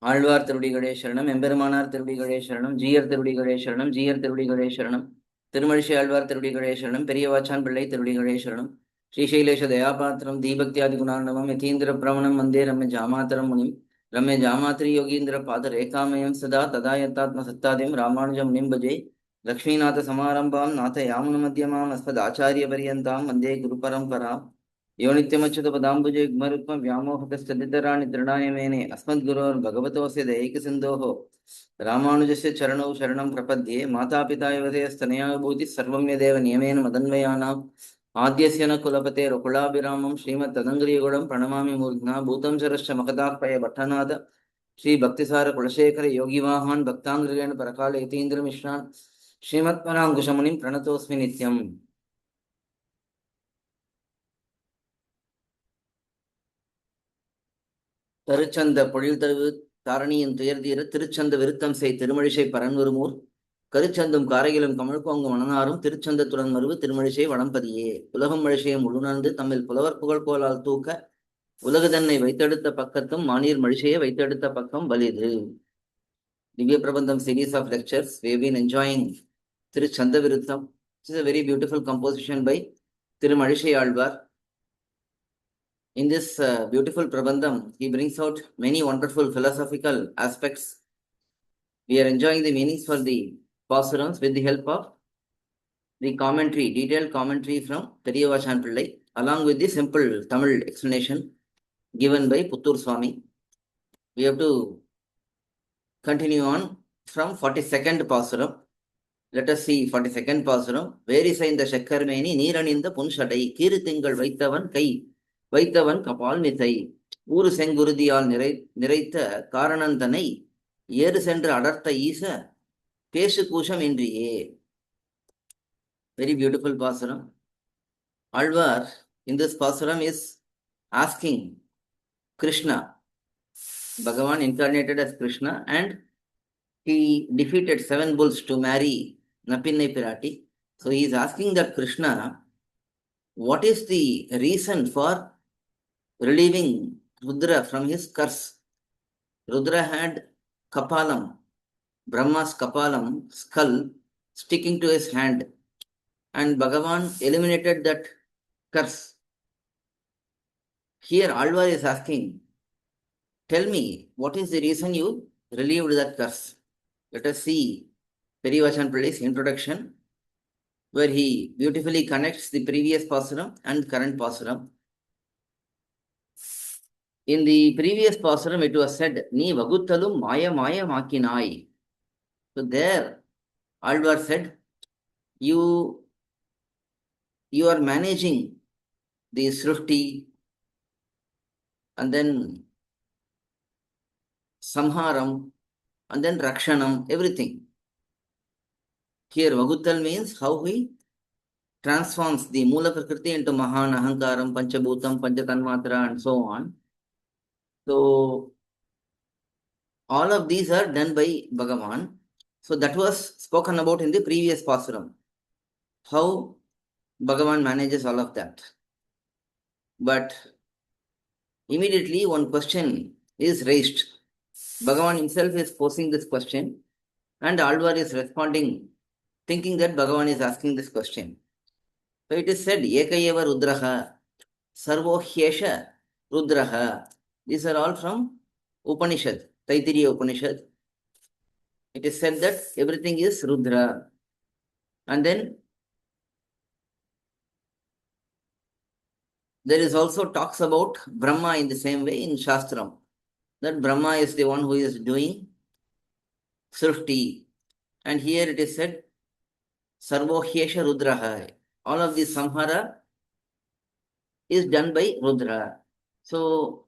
ஆழ்வார் திருடிகளே சரணம், எம்பெருமானார் திருடிகளே சரணம், ஜீயர் திருடிகளே சரணம், ஜீயர் திருடிகளே சரணம், திருமழிசை ஆழ்வார் திருடிகளே சரணம், பெரியவாச்சான் பிள்ளை திருடிகளே சரணம், ஸ்ரீசைலேஷ தயாபாத்திரம் தீபக்தியாதி குணார்ணவம் யதீந்திர பிரவணம் வந்தே ரம்ய ஜாமாத்தரம் முனிம் ரம்ய ஜாமாத்திரி யோகீந்திர பாத ரேகாமயம் சதா ததா யத்தாத்ம சத்தாதிம் ராமானுஜம் முனிம் பஜே லக்ஷ்மீநாத சமாரம்பாம் நாத யாமுன மத்தியமாம் அஸ்மத் ஆச்சாரிய பரியந்தாம் வந்தே குரு பரம்பராம் यो नित्यमच्युत पदाम्बुजे युग्मरुक्मं व्यामोहतस्तदितराणि तृणाय मेने अस्मद्गुरोर्भगवतोऽस्य दयैकसिन्धोः रामानुजस्य चरणौ शरणं प्रपद्ये मातापिता युवतयस्तनया विभूतिः सर्वं यदेव नियमेन मदन्वयानाम् आद्यस्य न कुलपतेरुकुलाभिरामं श्रीमत्तदङ्ग्रियगुणं प्रणमामि मूर्ध्ना भूतं शरश्च महदाह्वय भट्टनाद श्रीभक्तिसार कुलशेखर योगिवाहान् भक्ताङ्ग्रियेण परकाल यतीन्द्रमिश्रान् श्रीमत्पराङ्कुशमुनिं प्रणतोऽस्मि नित्यम् தருச்சந்த பொழில் தருவு தாரணியின் துயர்தீர திருச்சந்த விருத்தம் செய் திருமழிசை பரன்வருமூர் கருச்சந்தும் காரையிலும் கமழ்கோங்கும் மணனாரும் திருச்சந்தத்துடன் மருவு திருமழிசை வளம்பதியே உலகம் மழிசையும் உள்நந்து தம்மில் புலவர் புகழ் கோலால் தூக்க உலகு தன்னை வைத்தெடுத்த பக்கத்தும் மானீர் மழிசையை வைத்தெடுத்த பக்கம் வலிது. Divya Prabandham series of lectures. We have been enjoying thiruchchandha viruththam. This is a very beautiful composition by Tirumalizhai Alvar. In this beautiful Prabandham, he brings out many wonderful philosophical aspects. We are enjoying the meanings for the pAsurams with the help of the commentary, detailed commentary from Periyavachan Pillai, along with the simple Tamil explanation given by Puttur swAmy. We have to continue on from 42nd pAsuram. Let us see 42nd pAsuram. Verisai the Shakkarmeni, Neeraninda Punshadai, Kirithingal Vaitavan Kai. வைத்தவன் கபால் மிசை ஊறு செங்குருதியால் நிறைத்த காரணந்தனை ஏறு சென்று அடர்த்த ஈச பேசு கூஷம் இன்றியே. Very beautiful pasuram. Alvar in this pasuram is asking Krishna. Bhagavan incarnated as Krishna and he defeated 7 bulls to marry Napinnai Pirati. So he is asking that Krishna, what is the reason for relieving Rudra from his curse? Rudra had Kapalam, Brahma's Kapalam, skull, sticking to his hand, and Bhagavan eliminated that curse. Here Alvar is asking, tell me, what is the reason you relieved that curse? Let us see Periyavachan Pillai's introduction, where he beautifully connects the previous pasuram and current pasuram. In the previous pasuram, it was said, Ni vaguttalum maya maya makinai. So there, Alvar said, you are managing the srishti and then samharam and then rakshanam, everything. Here, vaguttal means how he transforms the Mula Prakriti into Mahan, Ahankaram, Panchabhutam, Panchatanmatra, and so on. So, all of these are done by Bhagavan. So, that was spoken about in the previous pasuram. How Bhagavan manages all of that. But immediately one question is raised. Bhagavan himself is posing this question and Alvar is responding, thinking that Bhagavan is asking this question. So, it is said, Ekayeva Rudraha, Sarvohyesha Rudraha. These are all from Upanishad, Taittiriya Upanishad. It is said that everything is Rudra. And then there is also talks about Brahma in the same way in Shastram. That Brahma is the one who is doing Srishti. And here it is said, Sarvohyesha Rudraha. All of this samhara is done by Rudra. So,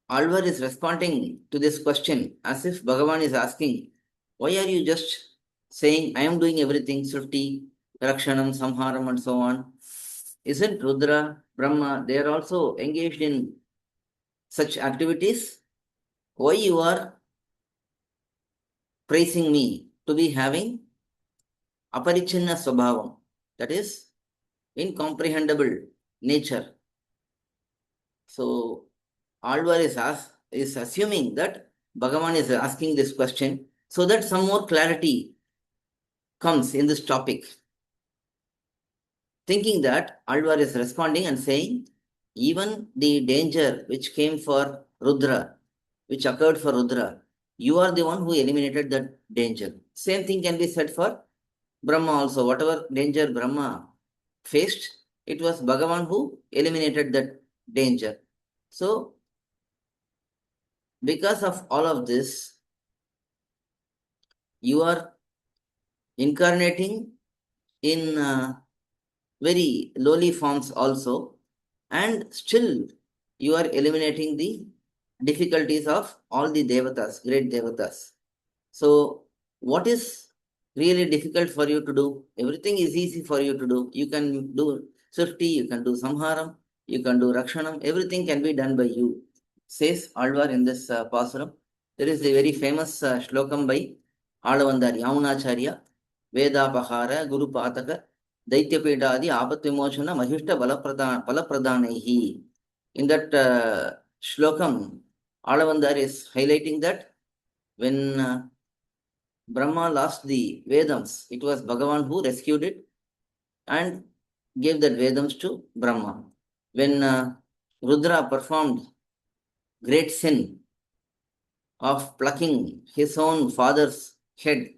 Alvar is responding to this question as if Bhagavan is asking, why are you just saying, I am doing everything, Srishti, Rakshanam, Samharam and so on? Isn't Rudra, Brahma, they are also engaged in such activities? Why you are praising me to be having Aparichinna Swabhavam, that is, incomprehensible nature. So, Alvar is is assuming that Bhagavan is asking this question so that some more clarity comes in this topic. Thinking that Alvar is responding and saying, even the danger which came for Rudra, which occurred for Rudra, you are the one who eliminated that danger. Same thing can be said for Brahma also. Whatever danger Brahma faced, it was Bhagavan who eliminated that danger. So, because of all of this, you are incarnating in very lowly forms also, and still you are eliminating the difficulties of all the devatas, great devatas. So, what is really difficult for you to do? Everything is easy for you to do. You can do Srishti, you can do Samharam, you can do Rakshanam, everything can be done by you, says Alvar in this Pasuram. There is a very famous shlokam by Alavandari, Yamunacharya, Vedapahara, Guru Pataka, Daityapedadi, Apatvimochana, Mahishta Palapradhanehi. In that shlokam, Alavandari is highlighting that when Brahma lost the Vedams, it was Bhagavan who rescued it and gave that Vedams to Brahma. When Rudra performed great sin of plucking his own father's head,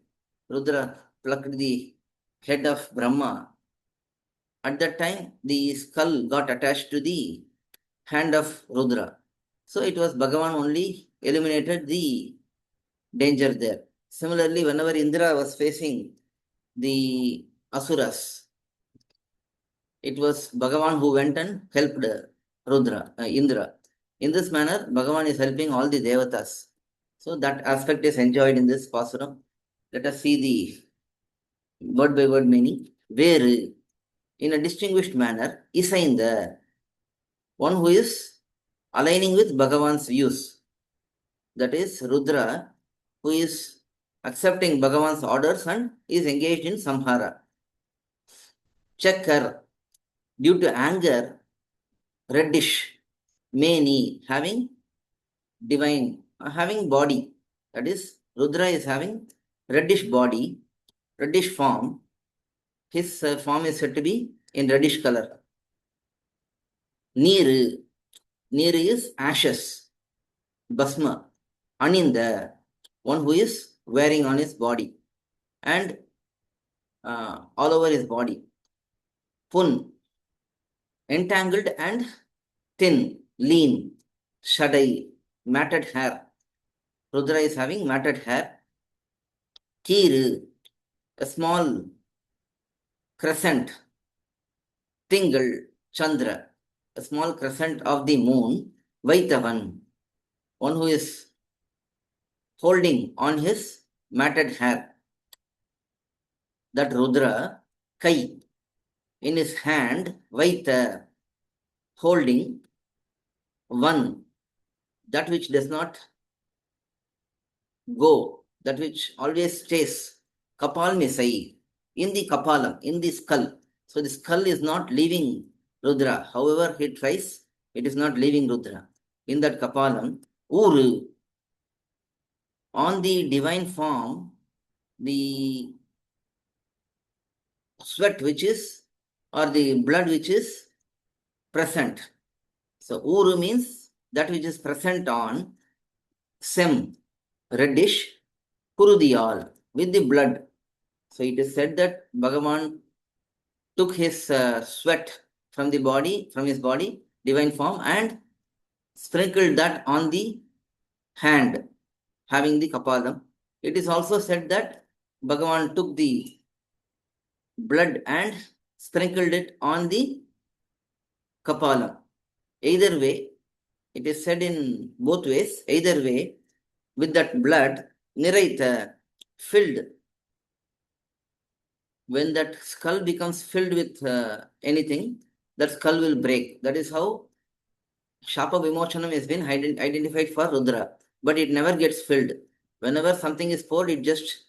Rudra plucked the head of Brahma. At that time, the skull got attached to the hand of Rudra. So it was Bhagavan only eliminated the danger there. Similarly, whenever Indra was facing the Asuras, it was Bhagavan who went and helped Indra. In this manner, Bhagavan is helping all the devatas. So that aspect is enjoyed in this Pasuram. Let us see the word by word meaning. Veru, in a distinguished manner, Isainda, one who is aligning with Bhagavan's views. That is Rudra, who is accepting Bhagavan's orders and is engaged in samhara. Chakar, due to anger, reddish, many, having body. That is, Rudra is having reddish body, reddish form. His form is said to be in reddish color. Neeru is ashes, basma. Aninda, one who is wearing on his body and all over his body. Pun, entangled and thin, lean. Shadai, matted hair. Rudra is having matted hair. Kiru, a small crescent. Tingal, Chandra, a small crescent of the moon. Vaitavan, one who is holding on his matted hair. That Rudra, Kai, in his hand, Vaita, holding one, that which does not go, that which always stays, Kapal Misai, in the Kapalam, in the skull. So the skull is not leaving Rudra. However he tries, it is not leaving Rudra. In that Kapalam, Uru, on the divine form, the sweat which is, or the blood which is present. So Uru means that which is present on Sem, reddish, Kurudiyal, with the blood. So it is said that Bhagavan took his sweat from the body, from his body, divine form, and sprinkled that on the hand, having the kapalam. It is also said that Bhagavan took the blood and sprinkled it on the kapalam. Either way, it is said in both ways, either way, with that blood, niraita, filled. When that skull becomes filled with anything, that skull will break. That is how Shapa Vimochanam has been identified for Rudra, but it never gets filled. Whenever something is poured, it just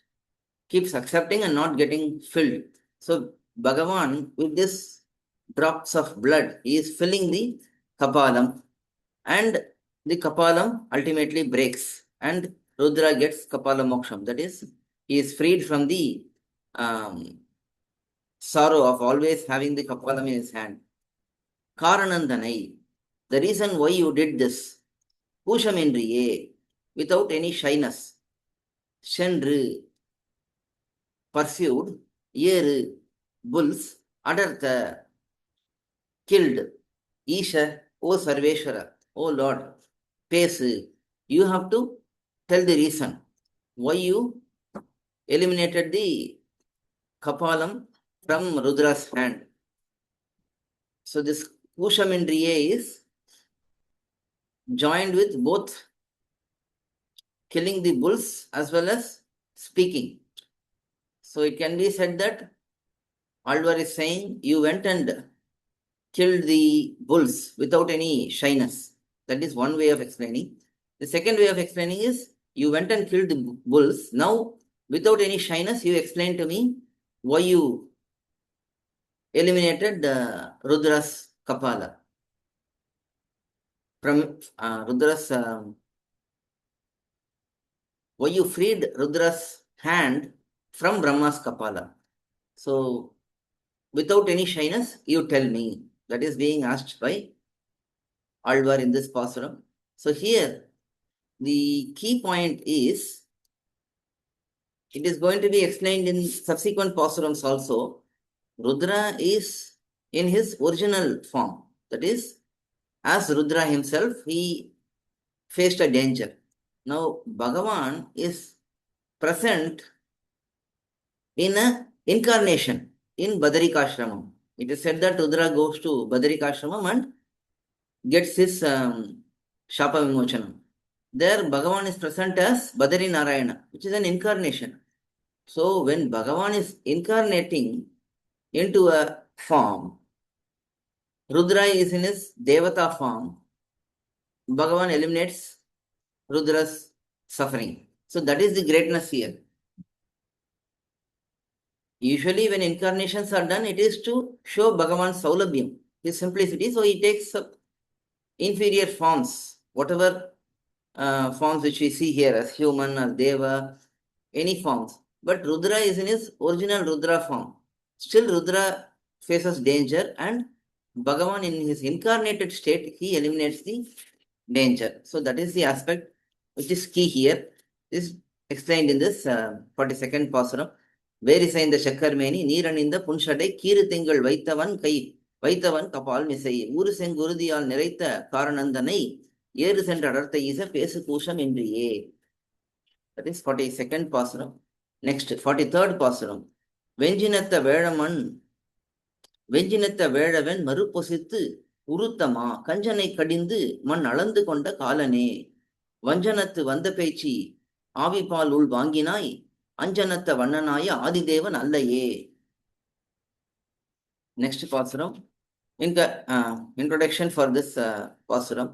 keeps accepting and not getting filled. So Bhagavan, with this drops of blood, he is filling the Kapalam, and the Kapalam ultimately breaks and Rudra gets Kapala Moksham. That is, he is freed from the sorrow of always having the Kapalam in his hand. Karanandanai, the reason why you did this, Pushamendriye, without any shyness, Shendru, pursued, Yeru, bulls, Adartha, killed, Isha, O Sarveshwara, O Lord, Pesu, you have to tell the reason why you eliminated the Kapalam from Rudra's hand. So this Kushamindriya is joined with both killing the bulls as well as speaking. So it can be said that Alvar is saying you went and killed the bulls without any shyness. That is one way of explaining. The second way of explaining is you went and killed the bulls. Now, without any shyness, you explain to me why you eliminated Rudra's Kapala from Rudra's. Why you freed Rudra's hand from Brahma's Kapala. So, without any shyness, you tell me. That is being asked by Alvar in this pasuram. So, here the key point is it is going to be explained in subsequent pasurams also. Rudra is in his original form. That is, as Rudra himself, he faced a danger. Now, Bhagavan is present in a incarnation in Badarikashramam. It is said that Rudra goes to Badarikashramam and gets his Shapa Vimochanam. There, Bhagavan is present as Badari Narayana, which is an incarnation. So, when Bhagavan is incarnating into a form, Rudra is in his Devata form, Bhagavan eliminates Rudra's suffering. So, that is the greatness here. Usually, when incarnations are done, it is to show Bhagavan's Saulabhyam, his simplicity. So, he takes inferior forms, whatever forms which we see here as human or Deva, any forms. But Rudra is in his original Rudra form. Still, Rudra faces danger, and Bhagavan, in his incarnated state, he eliminates the danger. So, that is the aspect which is key here. This is explained in this 42nd Pasuram. வேரிசை இந்த சக்கர்மேனி நீரணிந்த புன்ஷடை கீறு திங்கள் வைத்தவன் கபால் மிசை ஊறு செங்குருதியால் நிறைத்த காரணந்தனை ஏறு சென்ற அடர்த்த ஈச பேசு கூஷம் என்றியே. That is 42nd Pasuram. Next, 43rd Pasuram. வெஞ்சினத்த வேழவன் மறுபொசித்து உருத்தமா கஞ்சனை கடிந்து மண் அளந்து கொண்ட காலனே வஞ்சனத்து வந்த பேச்சு ஆவிபால் உள் வாங்கினாய் அஞ்சனத்த வண்ணனாய Adhidevan அல்லையே. Next Pasuram. In the introduction for this Pasuram.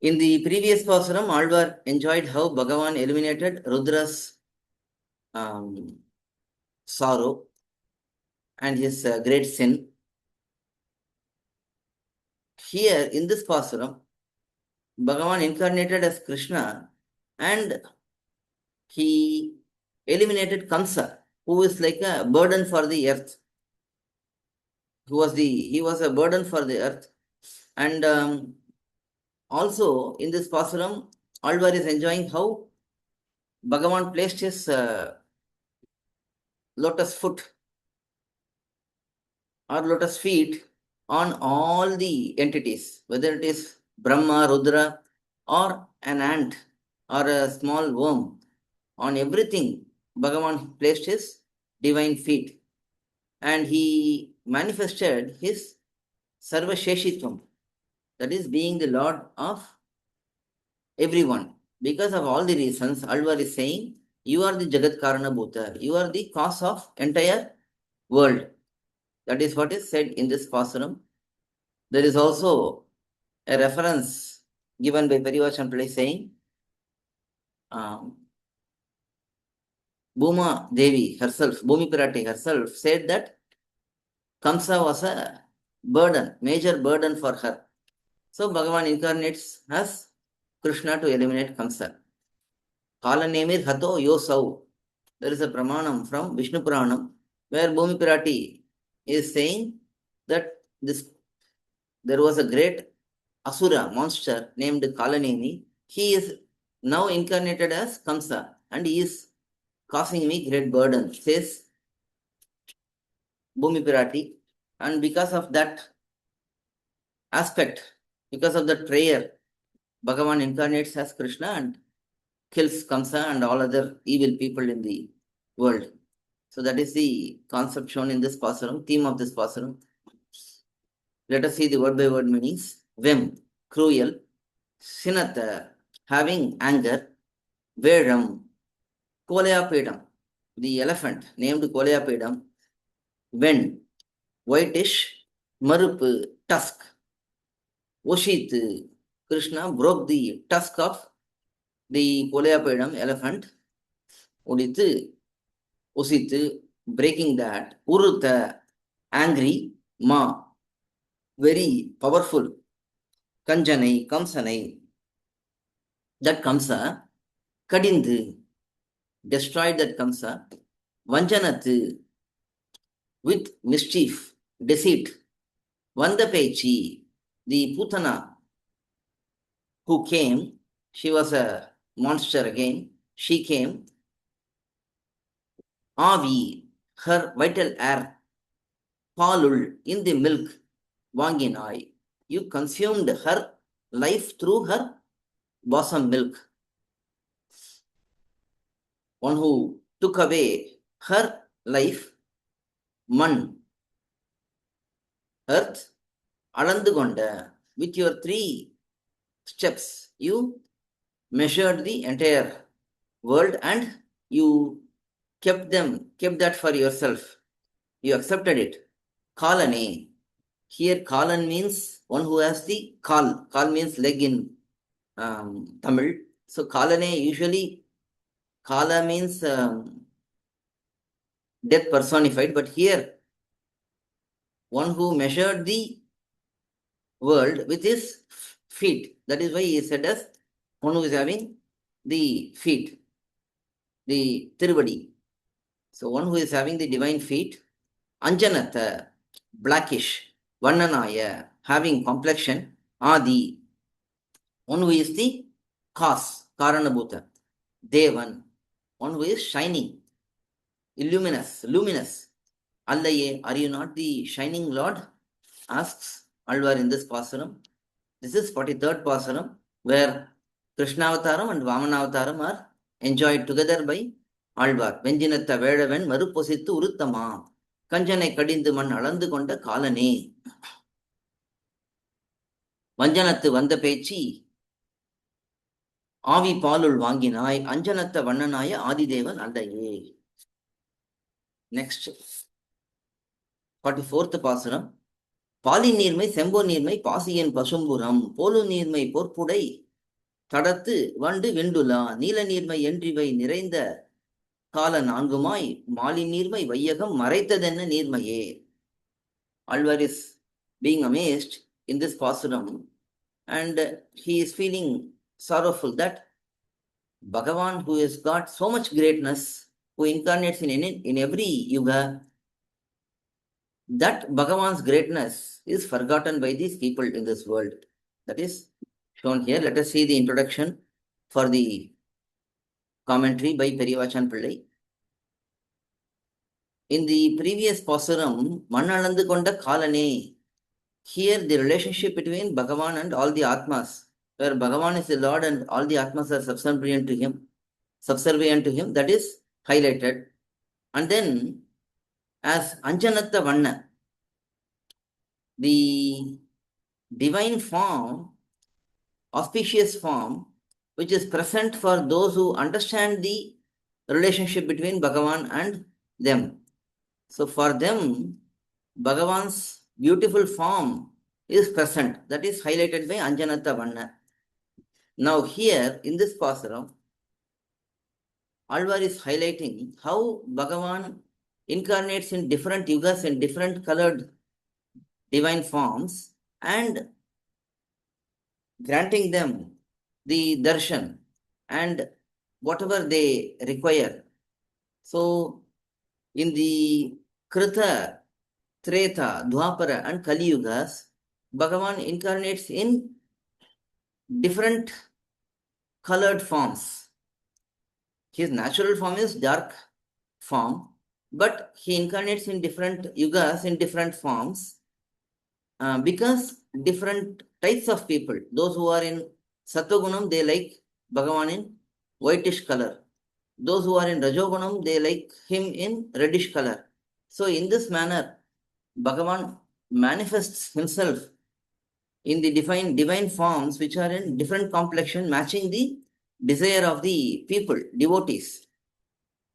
In the previous Pasuram, Alvar enjoyed how Bhagavan eliminated Rudra's sorrow and his great sin. Here in this Pasuram, Bhagavan incarnated as Krishna and he eliminated Kamsa, who is like a burden for the earth. He was a burden for the earth. And also in this Pasuram, Alvar is enjoying how Bhagavan placed his lotus foot or lotus feet on all the entities, whether it is Brahma, Rudra, or an ant or a small worm. On everything, Bhagavan placed his divine feet and he manifested his Sarvasheshitvam, that is, being the Lord of everyone. Because of all the reasons, Alvar is saying, you are the Jagat Karana Bhuta, you are the cause of entire world. That is what is said in this Pasuram. There is also a reference given by Perivachan Pillai saying, Bhuma Devi herself, Bhumi Pirati herself said that Kamsa was a burden, major burden for her. So Bhagavan incarnates as Krishna to eliminate Kamsa. Kalanemir Hato Yosau. There is a Pramanam from Vishnu Puranam where Bhumi Pirati is saying that there was a great Asura monster named Kalanemi. He is now incarnated as Kamsa and he is causing me great burden, says Bhumi Pirati. And because of that aspect, because of that prayer, Bhagavan incarnates as Krishna and kills Kamsa and all other evil people in the world. So that is the concept shown in this pasuram, theme of this pasuram. Let us see the word by word meanings. Vem, cruel. Sinatha, having anger. Vedam, Kolayapedam, the elephant named Kolayapedam. Ven, whitish. Marupu, tusk. Oshit, Krishna broke the tusk of the Kolayapedam elephant. Udithu, Osithu, breaking that. Urutha, angry. Ma, very powerful. Kanjanai, Kamsanai. That Kamsa, Kadindu, destroyed that Kamsa. Vanjanathu, with mischief, deceit. Vandapechi, the Putana who came, she was a monster again, she came. Avi, her vital air. Palul, in the milk. Vanginai, you consumed her life through her bosom milk. One who took away her life. Man, earth. Alandugonda, with your 3 steps, you measured the entire world and you kept that for yourself. You accepted it. Kalane. Here Kalan means one who has the kal. Kal means leg in Tamil. So Kalane, usually Kala means death personified, but here one who measured the world with his feet. That is why he is said as one who is having the feet, the Tiruvadi. So one who is having the divine feet. Anjanatha, blackish. Vannanaya, having complexion. Adi, one who is the cause, Karanabhuta. Devan, one who is shining, luminous. Allaye, are you not the shining Lord? Asks Alvar in this pasuram. This is 43rd pasuram, where Krishna Avataram and Vamana Avataram are enjoyed together by Alvar. Venjinatta Vedavan Maruposittu Uruttama. Kanjanai Kadindu Man Alandu Konda Kalane. Vanjanathu Vanda Pechi. Avi Palul Vanginai. Anjanatta Vannanaya Adidevan Allaye. Next, 44th pasuram. பாலி நீர்மை செம்போ நீர்மை பாசியன் பசும்புறம் போலு நீர்மை பொற்புடை தடத்து வண்டு வெண்டுலா நீல நீர்மை என்றிவை நிறைந்த கால 4 மாலி நீர்மை வையகம் மறைத்ததென்ன நீர்மையே. Alvar is being amazed in this pasuram and he is feeling sorrowful that Bhagavan, who has got so much greatness, who incarnates in every yuga, that Bhagavan's greatness is forgotten by these people in this world. That is shown here. Let us see the introduction for the commentary by Periyavachan Pillai. In the previous pasuram, Mannalandu Konda Kalane, here the relationship between Bhagavan and all the Atmas, where Bhagavan is the Lord and all the Atmas are subservient to him, that is highlighted. And then as Anjanatta Vanna, the divine form, auspicious form, which is present for those who understand the relationship between Bhagavan and them. So for them, Bhagavan's beautiful form is present. That is highlighted by Anjanatta Vanna. Now here, in this pasuram, Alvar is highlighting how Bhagavan incarnates in different yugas in different colored divine forms, and granting them the darshan and whatever they require. So, in the Krita, Treta, Dwapara, and Kali Yugas, Bhagavan incarnates in different colored forms. His natural form is dark form, but he incarnates in different yugas in different forms because different types of people, those who are in Sattvagunam, they like Bhagavan in whitish color. Those who are in Rajogunam, they like him in reddish color. So, in this manner, Bhagavan manifests himself in the divine forms which are in different complexion, matching the desire of the people, devotees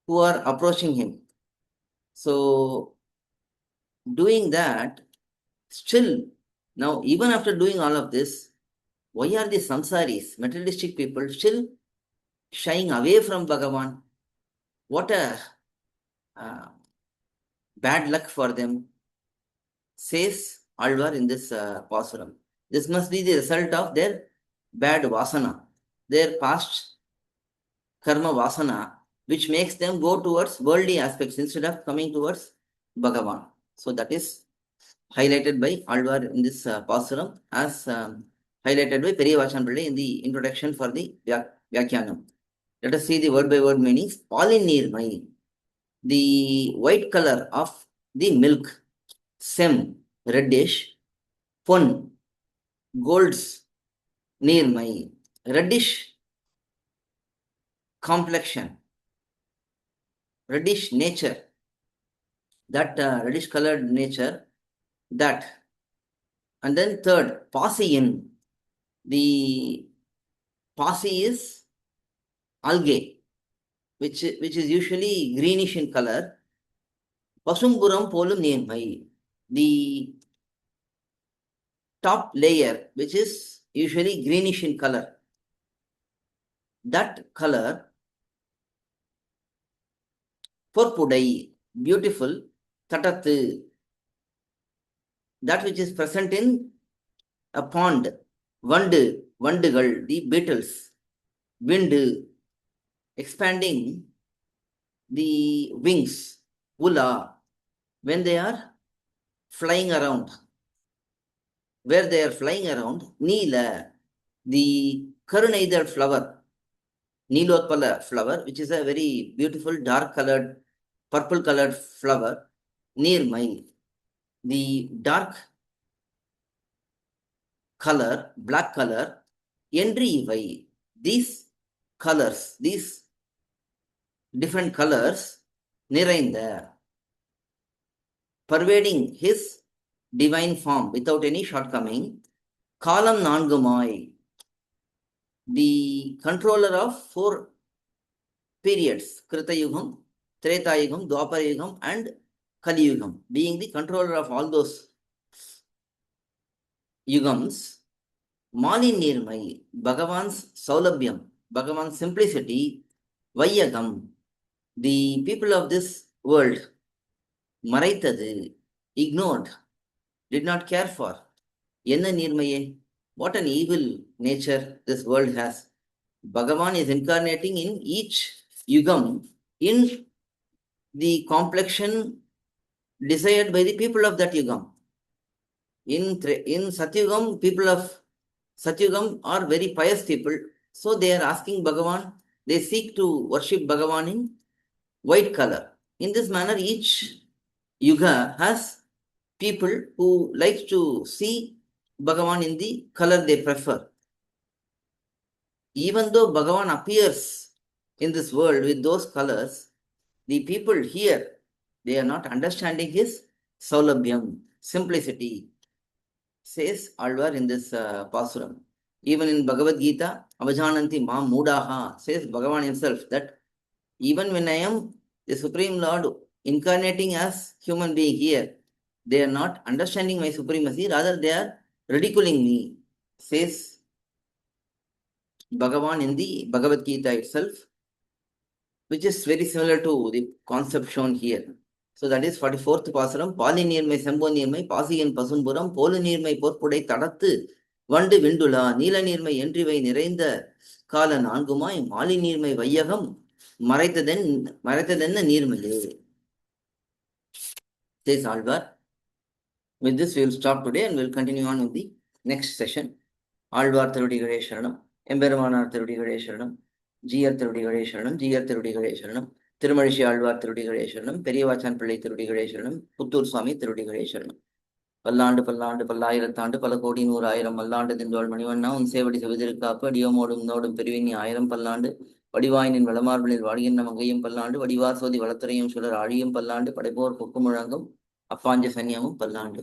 who are approaching him. So, doing that, still, now, even after doing all of this, why are the samsaris, materialistic people, still shying away from Bhagavan? What a bad luck for them, says Alvar in this pasuram. This must be the result of their bad vasana, their past karma vasana, which makes them go towards worldly aspects instead of coming towards Bhagavan. So that is highlighted by Alvar in this pasuram, as highlighted by Periyavachan Pillai in the introduction for the Vyakyanam. Let us see the word by word meanings. Palinirmai, the white color of the milk. Sem, reddish. Pon, golds. Nirmai, reddish complexion, reddish nature. That reddish colored nature, that. And then third, Pasiyin. The Pasi is algae, which is usually greenish in color. Pasumburam polum nirmai, the top layer, which is usually greenish in color. That color, porpudai, beautiful, tatathu, that which is present in a pond, vandugal, the beetles, wind, expanding the wings, ula, when they are flying around. Where they are flying around, Neela, the Karunidal flower, Neelotpala flower, which is a very beautiful dark colored, purple colored flower, Nirmai, the dark color, black color, Endri, these colors, these different colors, Nirainda, pervading his divine form without any shortcoming. Kalam Nangumai, the controller of 4 periods, Krita Yugam, Treta Yugam, Dwapara Yugam, and Kali Yugam, being the controller of all those Yugams. Mali Nirmai, Bhagavan's Saulabhyam, Bhagavan's simplicity, Vayagam, the people of this world, Maraitadu, ignored, did not care for. Enna Nirmaye, what an evil nature this world has. Bhagavan is incarnating in each yugam in the complexion desired by the people of that yugam. In Satyugam, people of Satyugam are very pious people, so they are asking Bhagavan, they seek to worship Bhagavan in white color. In this manner, each yuga has people who like to see Bhagavan in the color they prefer. Even though Bhagavan appears in this world with those colors, the people here, they are not understanding his saulabhyam, simplicity, says Alvar in this pasuram. Even in Bhagavad Gita, Avajananti ma mudaha, says Bhagavan himself, that even when I am the Supreme Lord incarnating as human being here, they are not understanding my supremacy, rather they are ridiculing me, says Bhagavan in the Bhagavad Gita itself, which is very similar to the concept shown here. So that is 44th Pasuram, Pali Nirmai Sambo Nirmai, Pasi and Pasumburam, Polu Nirmai Porpudai Tadathu, வண்டு விண்டுலா நீல நீர்மை என்றிவை நிறைந்த கால நான்குமாய் மாலி நீர்மை வையகம் மறைத்ததென்ன நீர்மையே. Says Alvar. With this, we will stop today and we'll continue on with the next session. Alvar திருவடிகளே சரணம், எம்பெருமானார் திருவடிகளே சரணம், ஜீயர் திருவடிகளே சரணம், ஜீயர் திருவடிகளே சரணம், திருமழிசை ஆழ்வார் திருவடிகளே சரணம், பெரியவாச்சான் பிள்ளை திருவடிகளே சரணம், புத்தூர் சுவாமி திருவடிகளே சரணம். பல்லாண்டு பல்லாண்டு பல்லாயிரத்தாண்டு பல கோடி 100,000 மல்லாண்டு தின்றோள் மணிவண்ணா உன் சேவடி செவிதிருக்காப்பு அடியோமோடும் நோடும் பெருவினி 1000 பல்லாண்டு வடிவாயினின் வளமார்பனில் வாடுகின்ற மங்கையும் பல்லாண்டு வடிவார் சோதி வளத்துறையும் சுடர் ஆழியும் பல்லாண்டு படைப்போர் பொக்கு முழங்கும் அப்பாஞ்ச சன்னியமும் பல்லாண்டு.